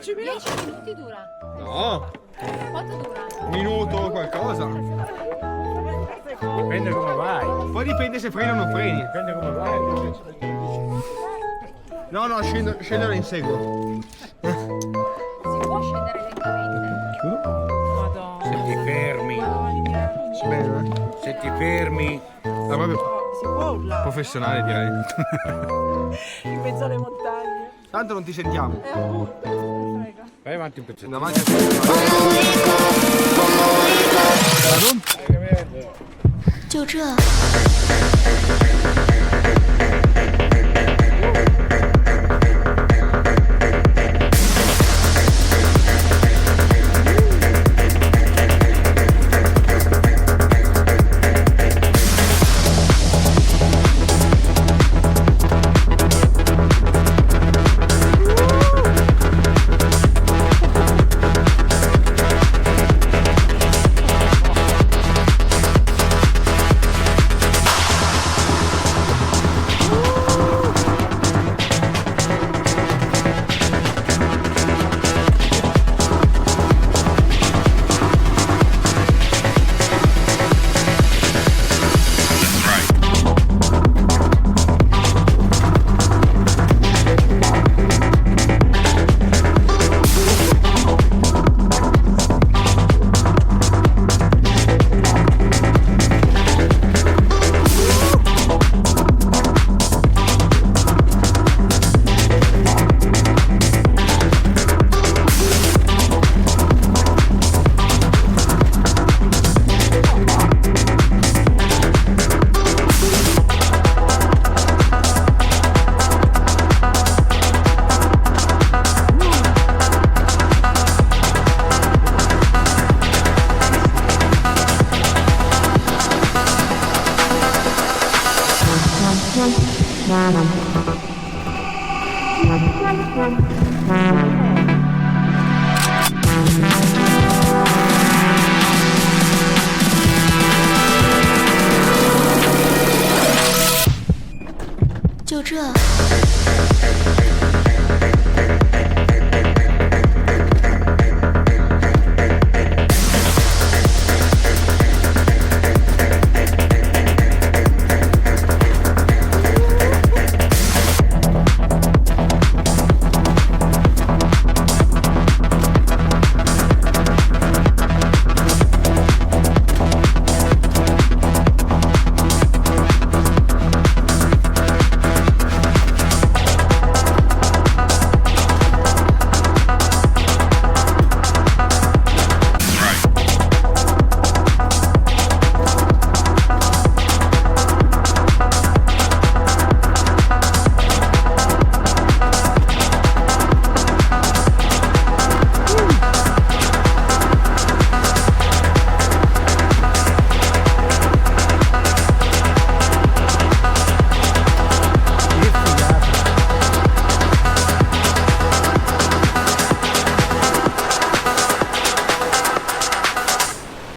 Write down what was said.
10 minuti? 10 minuti dura. No, Quanto dura? un minuto o qualcosa. Dipende come vai. Poi dipende se freni o non freni. Dipende come vai. No, scendo e inseguo. Si può scendere lentamente. Madonna. Se ti fermi, Bene. se ti fermi. Ah, proprio Si può urlare professionale direi. in mezzo alle montagne. Tanto non ti sentiamo. Appunto, frega. Vai avanti un pezzetto. Davanti a te. Pardon? 就这。 Thank you.